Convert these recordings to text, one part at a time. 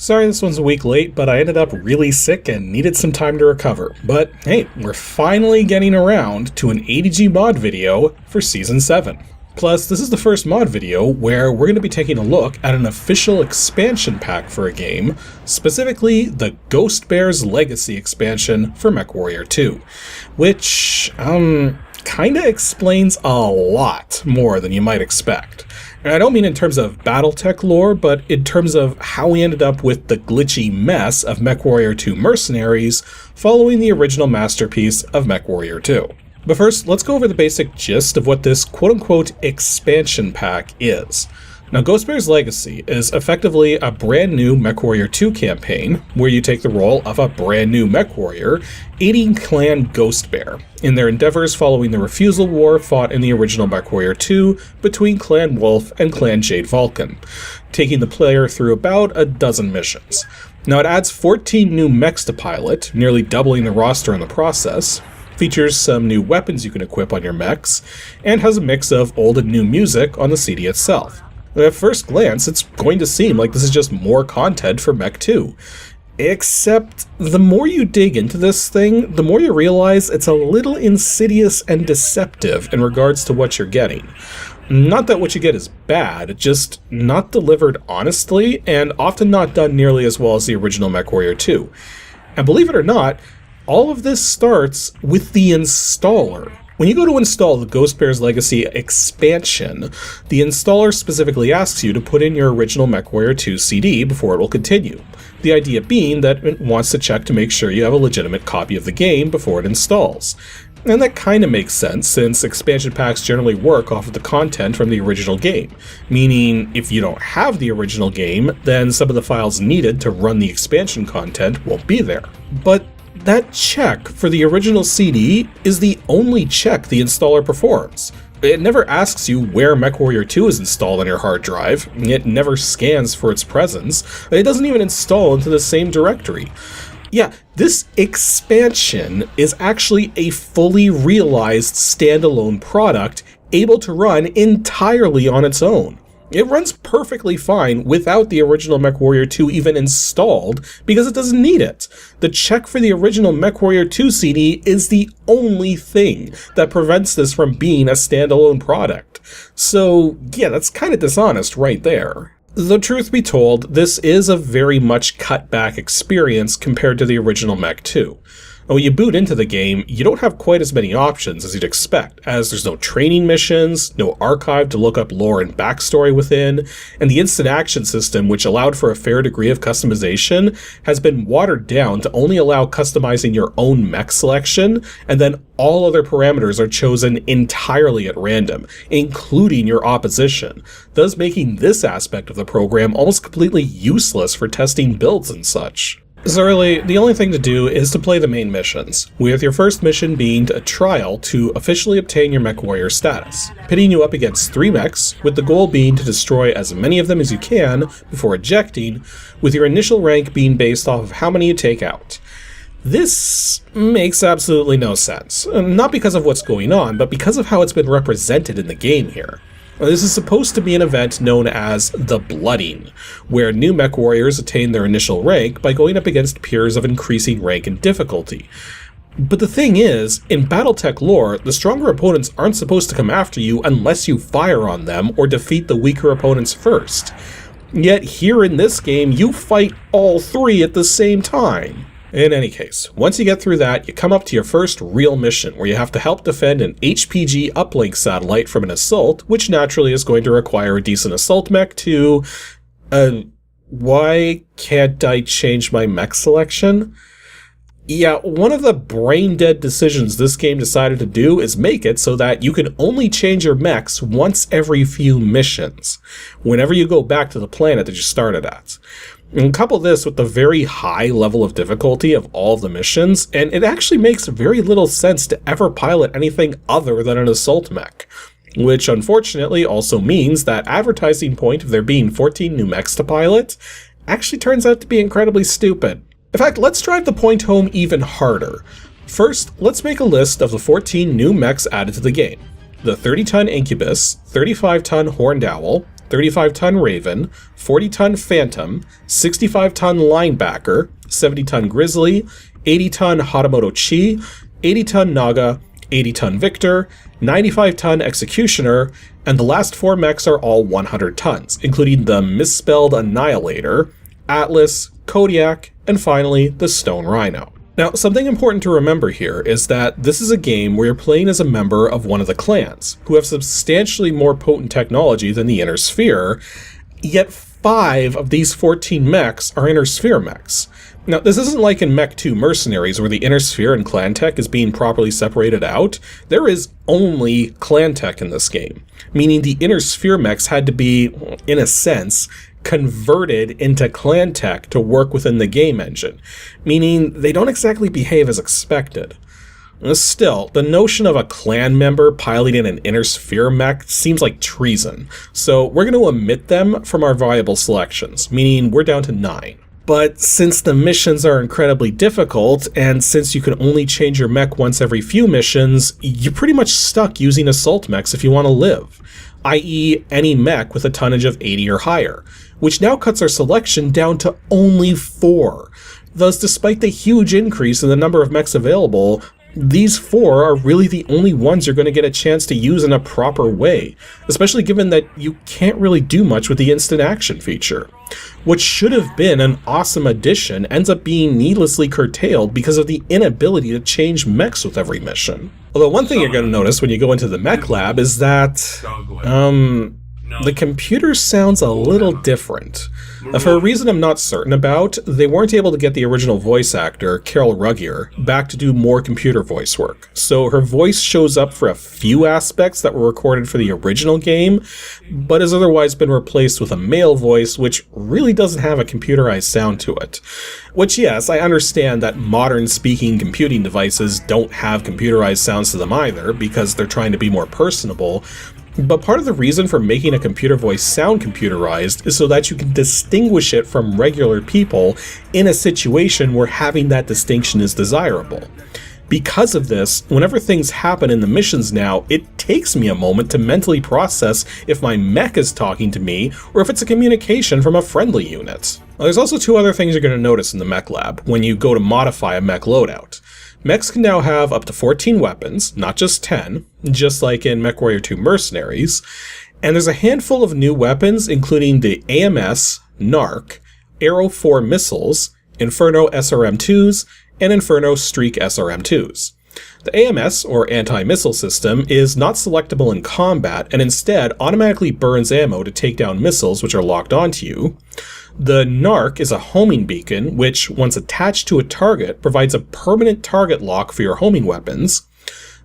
Sorry this one's a week late, but I ended up really sick and needed some time to recover. But hey, we're finally getting around to an ADG mod video for Season 7. Plus, this is the first mod video where we're going to be taking a look at an official expansion pack for a game, specifically the Ghost Bears Legacy expansion for MechWarrior 2, which, kinda explains a lot more than you might expect. And I don't mean in terms of Battletech lore, but in terms of how we ended up with the glitchy mess of MechWarrior 2 Mercenaries following the original masterpiece of MechWarrior 2. But first, let's go over the basic gist of what this quote-unquote expansion pack is. Now, Ghost Bears Legacy is effectively a brand new MechWarrior 2 campaign where you take the role of a brand new MechWarrior aiding Clan Ghost Bear in their endeavors following the Refusal War fought in the original MechWarrior 2 between Clan Wolf and Clan Jade Vulcan, taking the player through about a dozen missions. Now, it adds 14 new mechs to pilot, nearly doubling the roster in the process, features some new weapons you can equip on your mechs, and has a mix of old and new music on the CD itself. At first glance, it's going to seem like this is just more content for Mech 2. Except, the more you dig into this thing, the more you realize it's a little insidious and deceptive in regards to what you're getting. Not that what you get is bad, just not delivered honestly, and often not done nearly as well as the original MechWarrior 2. And believe it or not, all of this starts with the installer. When you go to install the Ghost Bears Legacy expansion, the installer specifically asks you to put in your original MechWarrior 2 CD before it will continue. The idea being that it wants to check to make sure you have a legitimate copy of the game before it installs. And that kind of makes sense, since expansion packs generally work off of the content from the original game, meaning if you don't have the original game, then some of the files needed to run the expansion content won't be there. But that check for the original CD is the only check the installer performs. It never asks you where MechWarrior 2 is installed on your hard drive, it never scans for its presence, it doesn't even install into the same directory. Yeah, this expansion is actually a fully realized standalone product able to run entirely on its own. It runs perfectly fine without the original MechWarrior 2 even installed because it doesn't need it. The check for the original MechWarrior 2 CD is the only thing that prevents this from being a standalone product. So yeah, that's kind of dishonest right there. Though truth be told, this is a very much cut back experience compared to the original Mech 2. When you boot into the game, you don't have quite as many options as you'd expect, as there's no training missions, no archive to look up lore and backstory within, and the instant action system, which allowed for a fair degree of customization, has been watered down to only allow customizing your own mech selection, and then all other parameters are chosen entirely at random, including your opposition, thus making this aspect of the program almost completely useless for testing builds and such. So really, the only thing to do is to play the main missions, with your first mission being a trial to officially obtain your MechWarrior status, pitting you up against 3 mechs, with the goal being to destroy as many of them as you can before ejecting, with your initial rank being based off of how many you take out. This makes absolutely no sense, not because of what's going on, but because of how it's been represented in the game here. This is supposed to be an event known as the Blooding, where new mech warriors attain their initial rank by going up against peers of increasing rank and difficulty. But the thing is, in Battletech lore, the stronger opponents aren't supposed to come after you unless you fire on them or defeat the weaker opponents first. Yet here in this game, you fight all 3 at the same time. In any case, once you get through that, you come up to your first real mission, where you have to help defend an HPG uplink satellite from an assault, which naturally is going to require a decent assault mech to... why can't I change my mech selection? Yeah, one of the brain-dead decisions this game decided to do is make it so that you can only change your mechs once every few missions, whenever you go back to the planet that you started at. And couple this with the very high level of difficulty of all of the missions, and it actually makes very little sense to ever pilot anything other than an assault mech. Which unfortunately also means that advertising point of there being 14 new mechs to pilot actually turns out to be incredibly stupid. In fact, let's drive the point home even harder. First, let's make a list of the 14 new mechs added to the game. The 30-ton Incubus, 35-ton Horned Owl, 35-ton Raven, 40-ton Phantom, 65-ton Linebacker, 70-ton Grizzly, 80-ton Hatamoto Chi, 80-ton Naga, 80-ton Victor, 95-ton Executioner, and the last 4 mechs are all 100 tons, including the misspelled Annihilator, Atlas, Kodiak, and finally the Stone Rhino. Now, something important to remember here is that this is a game where you're playing as a member of one of the clans, who have substantially more potent technology than the Inner Sphere, yet 5 of these 14 mechs are Inner Sphere mechs. Now, this isn't like in Mech 2 Mercenaries where the Inner Sphere and Clan Tech is being properly separated out. There is only Clan Tech in this game, meaning the Inner Sphere mechs had to be, in a sense, converted into Clan Tech to work within the game engine, meaning they don't exactly behave as expected. Still, the notion of a clan member piloting an Inner Sphere mech seems like treason, so we're going to omit them from our viable selections, meaning we're down to 9. But since the missions are incredibly difficult, and since you can only change your mech once every few missions, you're pretty much stuck using assault mechs if you want to live, i.e. any mech with a tonnage of 80 or higher, which now cuts our selection down to only 4. Thus, despite the huge increase in the number of mechs available, these 4 are really the only ones you're going to get a chance to use in a proper way, especially given that you can't really do much with the instant action feature. What should have been an awesome addition ends up being needlessly curtailed because of the inability to change mechs with every mission. Although one thing you're going to notice when you go into the mech lab is that, the computer sounds a little different. For a reason I'm not certain about, they weren't able to get the original voice actor, Carol Ruggier, back to do more computer voice work. So her voice shows up for a few aspects that were recorded for the original game, but has otherwise been replaced with a male voice, which really doesn't have a computerized sound to it. Which, yes, I understand that modern speaking computing devices don't have computerized sounds to them either, because they're trying to be more personable. But part of the reason for making a computer voice sound computerized is so that you can distinguish it from regular people in a situation where having that distinction is desirable. Because of this, whenever things happen in the missions now, it takes me a moment to mentally process if my mech is talking to me or if it's a communication from a friendly unit. Now, there's also 2 other things you're going to notice in the mech lab when you go to modify a mech loadout. Mechs can now have up to 14 weapons, not just 10, just like in MechWarrior 2 Mercenaries, and there's a handful of new weapons including the AMS, NARC, Arrow 4 missiles, Inferno SRM-2s, and Inferno Streak SRM-2s. The AMS, or anti-missile system, is not selectable in combat and instead automatically burns ammo to take down missiles which are locked onto you. The NARC is a homing beacon, which, once attached to a target, provides a permanent target lock for your homing weapons.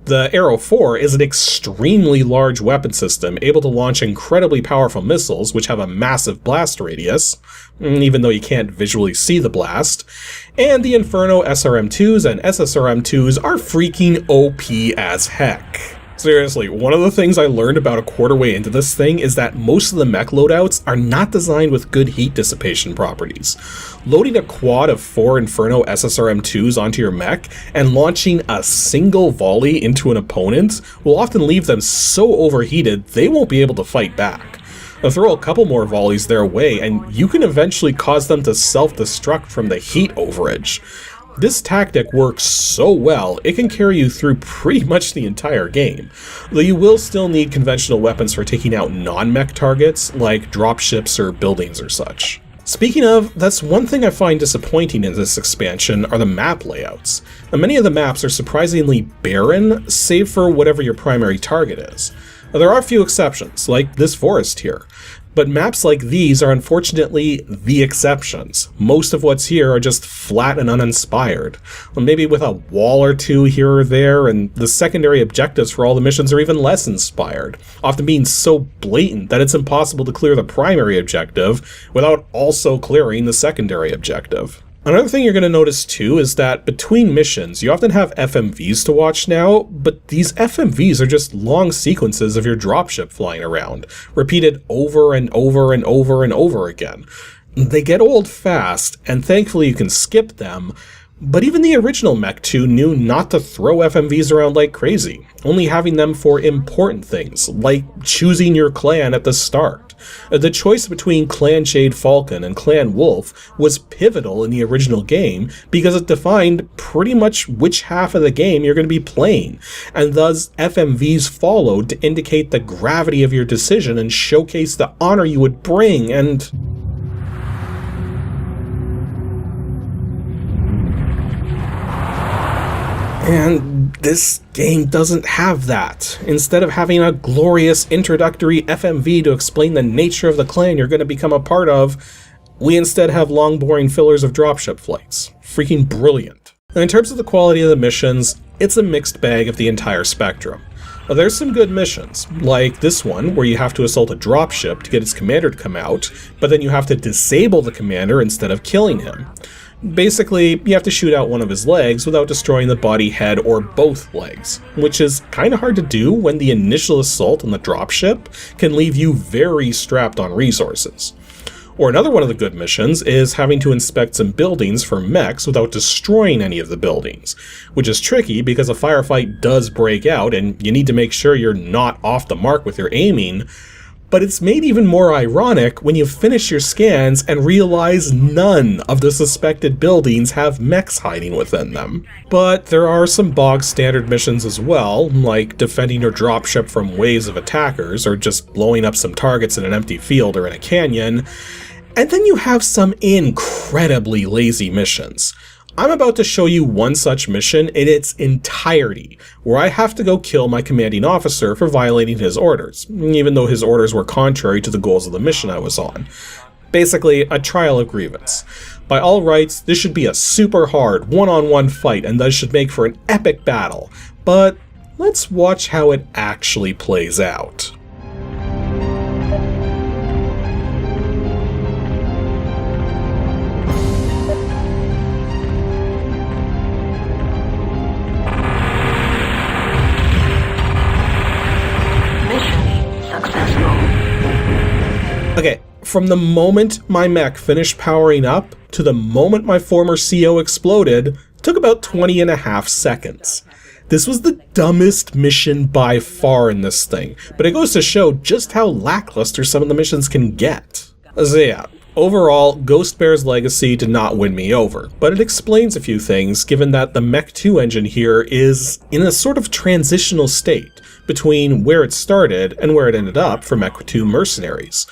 The Arrow 4 is an extremely large weapon system, able to launch incredibly powerful missiles, which have a massive blast radius, even though you can't visually see the blast. And the Inferno SRM-2s and SSRM-2s are freaking OP as heck. Seriously, one of the things I learned about a quarter way into this thing is that most of the mech loadouts are not designed with good heat dissipation properties. Loading a quad of 4 Inferno SSRM-2s onto your mech and launching a single volley into an opponent will often leave them so overheated they won't be able to fight back. Now, throw a couple more volleys their way and you can eventually cause them to self-destruct from the heat overage. This tactic works so well, it can carry you through pretty much the entire game, though you will still need conventional weapons for taking out non-mech targets, like dropships or buildings or such. Speaking of, that's one thing I find disappointing in this expansion are the map layouts. Now, many of the maps are surprisingly barren, save for whatever your primary target is. Now, there are a few exceptions, like this forest here. But maps like these are unfortunately the exceptions. Most of what's here are just flat and uninspired. Well, maybe with a wall or 2 here or there, and the secondary objectives for all the missions are even less inspired, often being so blatant that it's impossible to clear the primary objective without also clearing the secondary objective. Another thing you're going to notice too is that between missions, you often have FMVs to watch now, but these FMVs are just long sequences of your dropship flying around, repeated over and over and over and over again. They get old fast, and thankfully you can skip them, but even the original Mech 2 knew not to throw FMVs around like crazy, only having them for important things, like choosing your clan at the start. The choice between Clan Jade Falcon and Clan Wolf was pivotal in the original game because it defined pretty much which half of the game you're going to be playing, and thus FMVs followed to indicate the gravity of your decision and showcase the honor you would bring, and this game doesn't have that. Instead of having a glorious introductory FMV to explain the nature of the clan you're going to become a part of, we instead have long boring fillers of dropship flights. Freaking brilliant. And in terms of the quality of the missions, it's a mixed bag of the entire spectrum. Now, there's some good missions, like this one where you have to assault a dropship to get its commander to come out, but then you have to disable the commander instead of killing him. Basically, you have to shoot out one of his legs without destroying the body, head, or both legs, which is kinda hard to do when the initial assault on the dropship can leave you very strapped on resources. Or another one of the good missions is having to inspect some buildings for mechs without destroying any of the buildings, which is tricky because a firefight does break out and you need to make sure you're not off the mark with your aiming. But it's made even more ironic when you finish your scans and realize none of the suspected buildings have mechs hiding within them. But there are some bog standard missions as well, like defending your dropship from waves of attackers or just blowing up some targets in an empty field or in a canyon. And then you have some incredibly lazy missions. I'm about to show you one such mission in its entirety, where I have to go kill my commanding officer for violating his orders, even though his orders were contrary to the goals of the mission I was on. Basically, a trial of grievance. By all rights, this should be a super hard one-on-one fight and thus should make for an epic battle, but let's watch how it actually plays out. Okay, from the moment my mech finished powering up to the moment my former CO exploded took about 20.5 seconds. This was the dumbest mission by far in this thing, but it goes to show just how lackluster some of the missions can get. So yeah, overall, Ghost Bear's Legacy did not win me over, but it explains a few things given that the Mech 2 engine here is in a sort of transitional state between where it started and where it ended up for Mech 2 Mercenaries.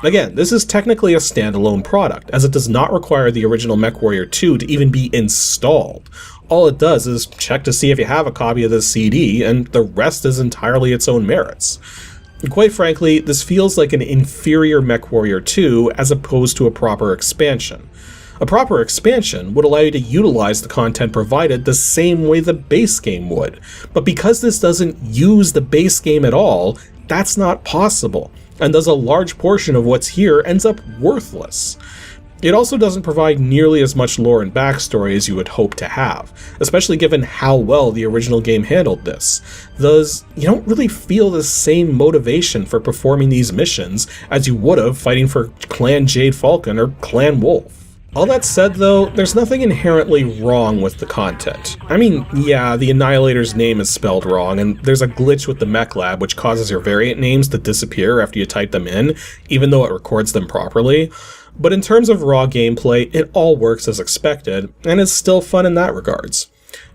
Again, this is technically a standalone product, as it does not require the original MechWarrior 2 to even be installed. All it does is check to see if you have a copy of this CD, and the rest is entirely its own merits. Quite frankly, this feels like an inferior MechWarrior 2 as opposed to a proper expansion. A proper expansion would allow you to utilize the content provided the same way the base game would, but because this doesn't use the base game at all, that's not possible, and thus a large portion of what's here ends up worthless. It also doesn't provide nearly as much lore and backstory as you would hope to have, especially given how well the original game handled this. Thus, you don't really feel the same motivation for performing these missions as you would have fighting for Clan Jade Falcon or Clan Wolf. All that said though, there's nothing inherently wrong with the content. I mean, yeah, the Annihilator's name is spelled wrong, and there's a glitch with the Mech Lab which causes your variant names to disappear after you type them in, even though it records them properly. But in terms of raw gameplay, it all works as expected, and is still fun in that regards.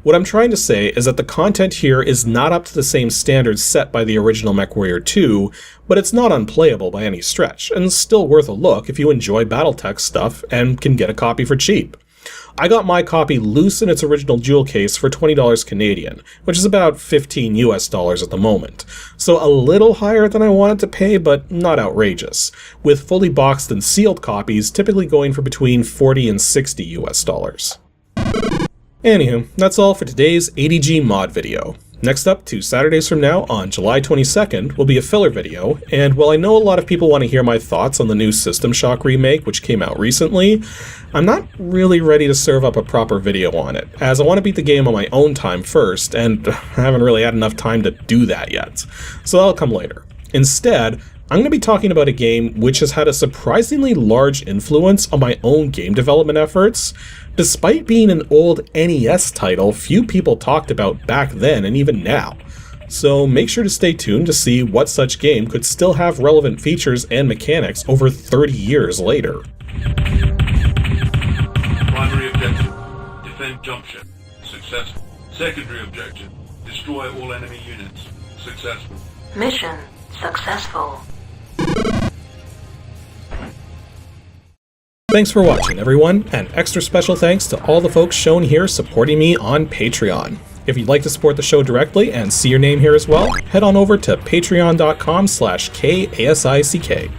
What I'm trying to say is that the content here is not up to the same standards set by the original MechWarrior 2, but it's not unplayable by any stretch, and still worth a look if you enjoy Battletech stuff and can get a copy for cheap. I got my copy loose in its original jewel case for $20 Canadian, which is about $15 US at the moment, so a little higher than I wanted to pay, but not outrageous, with fully boxed and sealed copies typically going for between $40 and $60 US. Anywho, that's all for today's ADG mod video. Next up, 2 Saturdays from now, on July 22nd, will be a filler video, and while I know a lot of people want to hear my thoughts on the new System Shock remake which came out recently, I'm not really ready to serve up a proper video on it, as I want to beat the game on my own time first, and I haven't really had enough time to do that yet, so that'll come later. Instead, I'm going to be talking about a game which has had a surprisingly large influence on my own game development efforts. Despite being an old NES title few people talked about back then and even now. so make sure to stay tuned to see what such game could still have relevant features and mechanics over 30 years later. Primary objective, defend jump ship. Successful. Secondary objective, destroy all enemy units. Successful. Mission successful. Thanks for watching, everyone, and extra special thanks to all the folks shown here supporting me on Patreon. If you'd like to support the show directly and see your name here as well, head on over to patreon.com/KASICK.